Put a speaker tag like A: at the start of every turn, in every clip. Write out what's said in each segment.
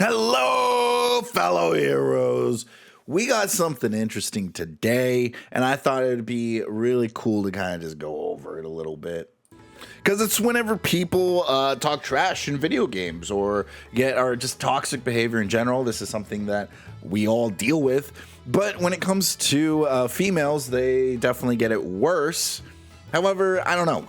A: Hello, fellow heroes. We got something interesting today, and I thought it'd be really cool to kind of just go over it a little bit. Because it's whenever people talk trash in video games or just toxic behavior in general. This is something that we all deal with. But when it comes to females, they definitely get it worse. However, I don't know.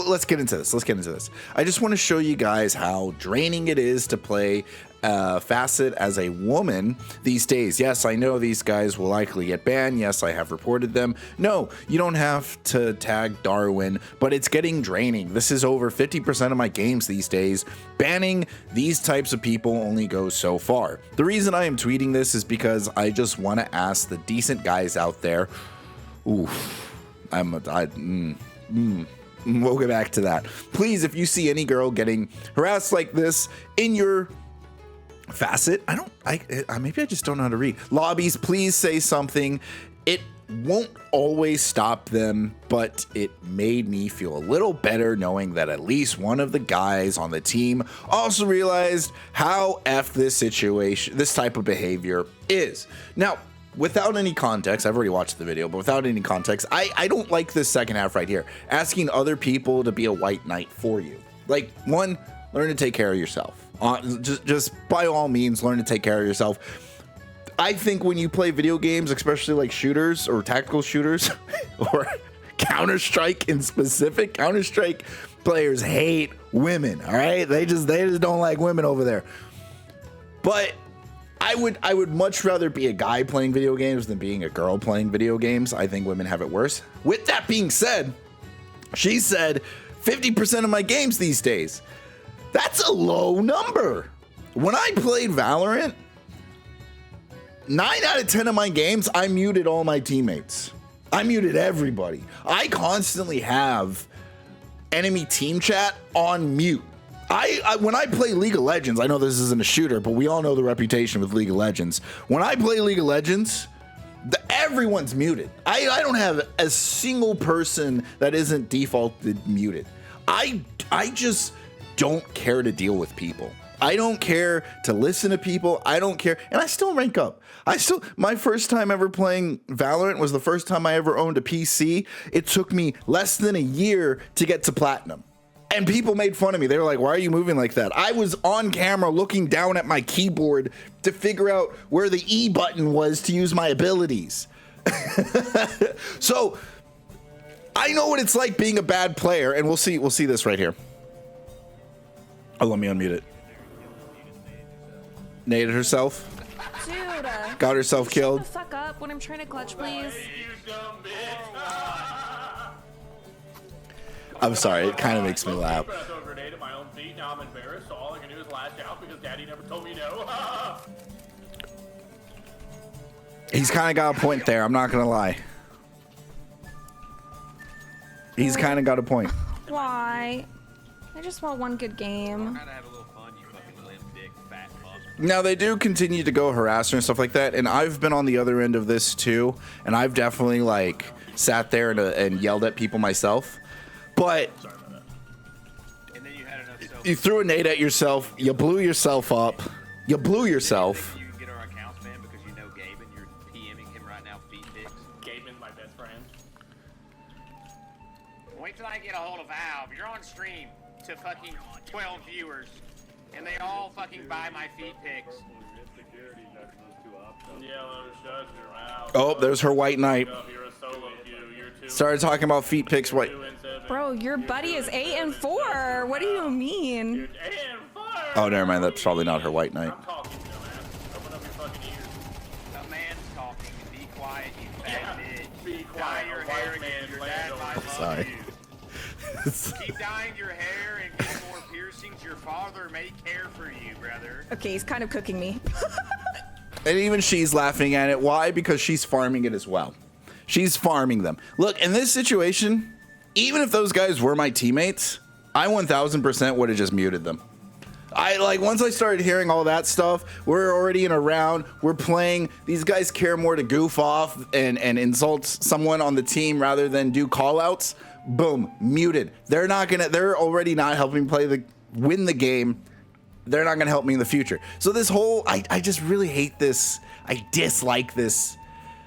A: Let's get into this. I just want to show you guys how draining it is to play Facet as a woman these days. Yes, I know these guys will likely get banned. Yes, I have reported them. No, you don't have to tag Darwin, but it's getting draining. This is over 50% of my games these days. Banning these types of people only goes so far. The reason I am tweeting this is because I just want to ask the decent guys out there. Oof. We'll get back to that. Please, if you see any girl getting harassed like this in your Facet, maybe I just don't know how to read lobbies, please say something. It won't always stop them, but it made me feel a little better knowing that at least one of the guys on the team also realized how this type of behavior is. Now, without any context, I've already watched the video, but without any context, I don't like this second half right here. Asking other people to be a white knight for you. Like, one, learn to take care of yourself. Just by all means, learn to take care of yourself. I think when you play video games, especially like shooters or tactical shooters or Counter-Strike in specific, Counter-Strike players hate women, all right? They just don't like women over there. But I would much rather be a guy playing video games than being a girl playing video games. I think women have it worse. With that being said, she said 50% of my games these days. That's a low number. When I played Valorant, 9 out of 10 of my games, I muted all my teammates. I muted everybody. I constantly have enemy team chat on mute. When I play League of Legends, I know this isn't a shooter, but we all know the reputation with League of Legends. When I play League of Legends, everyone's muted. I don't have a single person that isn't defaulted muted. I just don't care to deal with people. I don't care to listen to people. I don't care. And I still rank up. My first time ever playing Valorant was the first time I ever owned a PC. It took me less than a year to get to platinum. And people made fun of me. They were like, why are you moving like that? I was on camera looking down at my keyboard to figure out where the E button was to use my abilities. So I know what it's like being a bad player, and we'll see this right here. Oh, let me unmute it. Naded herself.
B: Dude,
A: got herself killed.
B: Shut the fuck up when I'm trying to clutch, please.
A: I'm sorry, it kind of makes me laugh. He's kind of got a point there, I'm not gonna lie. He's kind of got a point.
B: Why? I just want one good game.
A: Now, they do continue to go harass her and stuff like that, and I've been on the other end of this too, and I've definitely like sat there and yelled at people myself. But you threw a nade at yourself, you blew yourself up, you blew yourself.
C: You can get our accounts, man, because you know Gabe and you're PMing him right now, feet pics.
D: Gabe is my best friend.
C: Wait till I get a hold of Valve. You're on stream to fucking 12 viewers, and they all fucking buy my feet pics.
A: Oh, there's her white knight. Started talking about feet pics. White.
B: Bro, your buddy is 8 and 4. What do you mean?
A: Oh, never mind. That's probably not her white knight.
C: The man's talking. Be quiet, you fat bitch. Be quiet, your hair again. Your dad might love
A: Sorry.
C: you. Keep dyeing your hair and get more piercings. Your father may care for you, brother.
B: Okay, he's kind of cooking me.
A: And even she's laughing at it. Why? Because she's farming it as well. She's farming them. Look, in this situation, even if those guys were my teammates, I 1000% would have just muted them. Once I started hearing all that stuff, we're already in a round, we're playing, these guys care more to goof off and insult someone on the team rather than do call outs. Boom, muted. They're already not helping win the game. they're not gonna help me in the future. So this whole, I just really hate this. I dislike this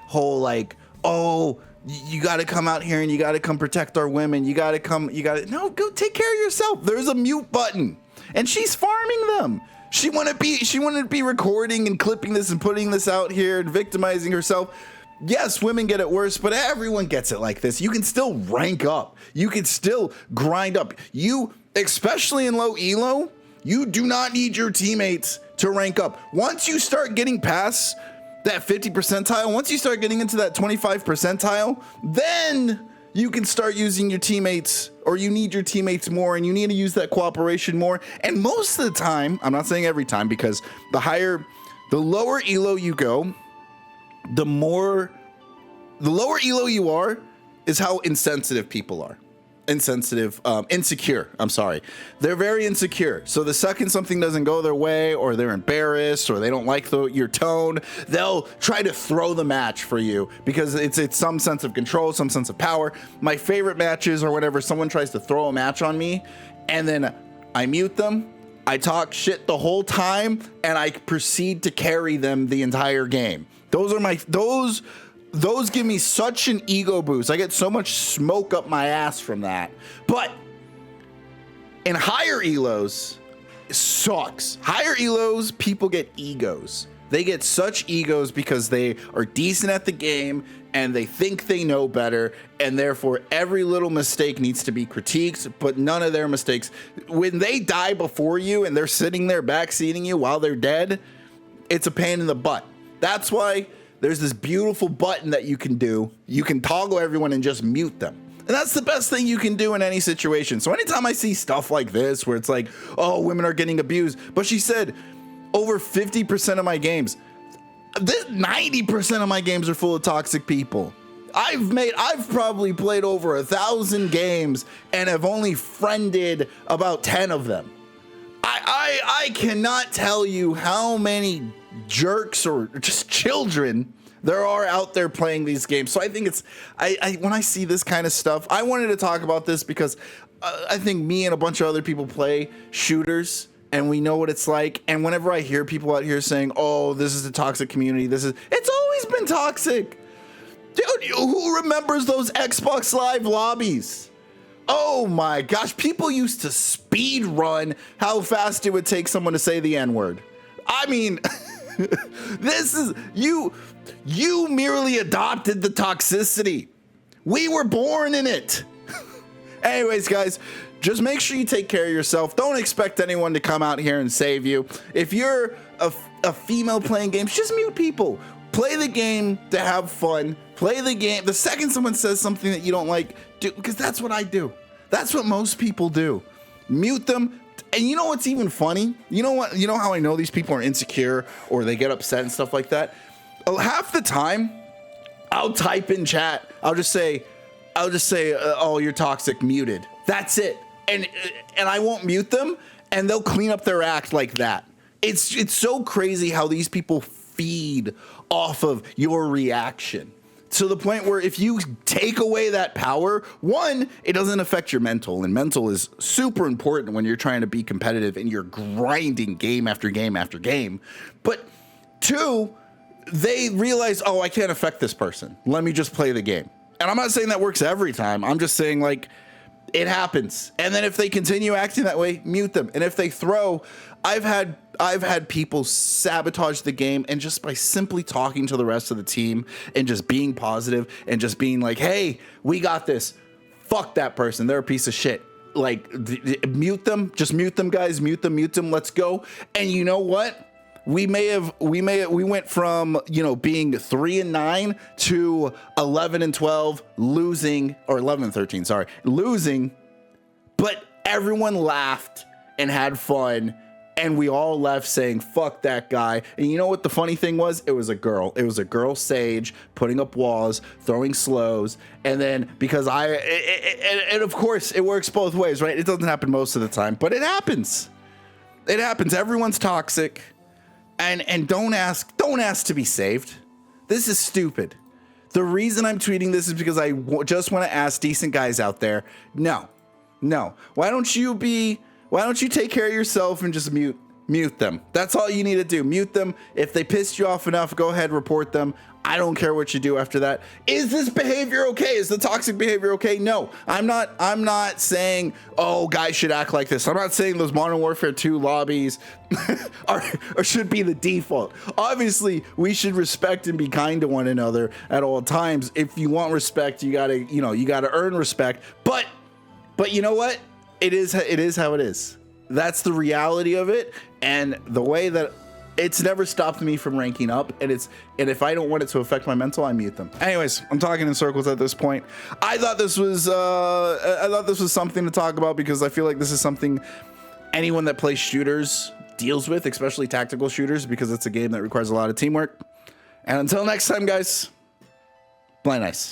A: whole like, oh, you got to come out here and you got to come protect our women. You got to come, no, go take care of yourself. There's a mute button and she's farming them. She wanted to be recording and clipping this and putting this out here and victimizing herself. Yes, women get it worse, but everyone gets it like this. You can still rank up. You can still grind up. You, especially in low elo, you do not need your teammates to rank up. Once you start getting past that 50 percentile, once you start getting into that 25 percentile, then you can start using your teammates, or you need your teammates more, and you need to use that cooperation more. And most of the time, I'm not saying every time, because the lower elo you go, the lower elo you are is how insensitive people are. Insecure. I'm sorry. They're very insecure. So the second something doesn't go their way, or they're embarrassed, or they don't like your tone, they'll try to throw the match for you because it's some sense of control, some sense of power. My favorite matches are whenever someone tries to throw a match on me, and then I mute them, I talk shit the whole time, and I proceed to carry them the entire game. Those give me such an ego boost. I get so much smoke up my ass from that. But in higher elos, it sucks. Higher elos, people get egos. They get such egos because they are decent at the game and they think they know better, and therefore every little mistake needs to be critiqued, but none of their mistakes. When they die before you and they're sitting there backseating you while they're dead, it's a pain in the butt. That's why there's this beautiful button that you can do. You can toggle everyone and just mute them. And that's the best thing you can do in any situation. So anytime I see stuff like this, where it's like, oh, women are getting abused, but she said over 50% of my games, 90% of my games are full of toxic people. I've probably played over 1,000 games and have only friended about 10 of them. I cannot tell you how many jerks or just children there are out there playing these games. So I think when I see this kind of stuff, I wanted to talk about this because I think me and a bunch of other people play shooters and we know what it's like. And whenever I hear people out here saying, oh, this is a toxic community, it's always been toxic. Dude, who remembers those Xbox Live lobbies? Oh my gosh, people used to speed run how fast it would take someone to say the N-word. I mean, this is, you merely adopted the toxicity. We were born in it. Anyways, guys, just make sure you take care of yourself. Don't expect anyone to come out here and save you. If you're a female playing games, just mute people. Play the game to have fun. Play the game. The second someone says something that you don't like, do, because that's what I do. That's what most people do. Mute them. And you know what's even funny? You know what? You know how I know these people are insecure or they get upset and stuff like that? Half the time, I'll type in chat. I'll just say, oh, you're toxic, muted. That's it. And I won't mute them, and they'll clean up their act like that. It's so crazy how these people feed off of your reaction. To the point where if you take away that power, one, it doesn't affect your mental, and mental is super important when you're trying to be competitive and you're grinding game after game after game. But two, they realize, oh, I can't affect this person. Let me just play the game. And I'm not saying that works every time. I'm just saying, like, it happens. And then if they continue acting that way, mute them. And if they throw, I've had people sabotage the game, and just by simply talking to the rest of the team and just being positive and just being like, hey, we got this. Fuck that person. They're a piece of shit. Like, mute them. Just mute them, guys. Mute them. Let's go. And you know what? We went from, being 3-9 to 11-12, losing, or 11-13, sorry, losing, but everyone laughed and had fun. And we all left saying, fuck that guy. And you know what the funny thing was? It was a girl. It was a girl Sage putting up walls, throwing slows. And then because and of course it works both ways, right? It doesn't happen most of the time, but it happens. It happens. Everyone's toxic. And don't ask to be saved. This is stupid. The reason I'm tweeting this is because I just want to ask decent guys out there. No. Why don't you take care of yourself and just mute mute them. That's all you need to do. Mute them. If they pissed you off enough, go ahead, report them. I don't care what you do after that. Is this behavior okay? Is the toxic behavior okay? No, I'm not saying, oh, guys should act like this. I'm not saying those Modern Warfare 2 lobbies or should be the default. Obviously, we should respect and be kind to one another at all times. If you want respect, you gotta earn respect. But you know what? It is how it is. That's the reality of it, and the way that it's never stopped me from ranking up, and if I don't want it to affect my mental, I mute them. Anyways, I'm talking in circles at this point. I thought this was something to talk about because I feel like this is something anyone that plays shooters deals with, especially tactical shooters, because it's a game that requires a lot of teamwork. And until next time, guys, play nice.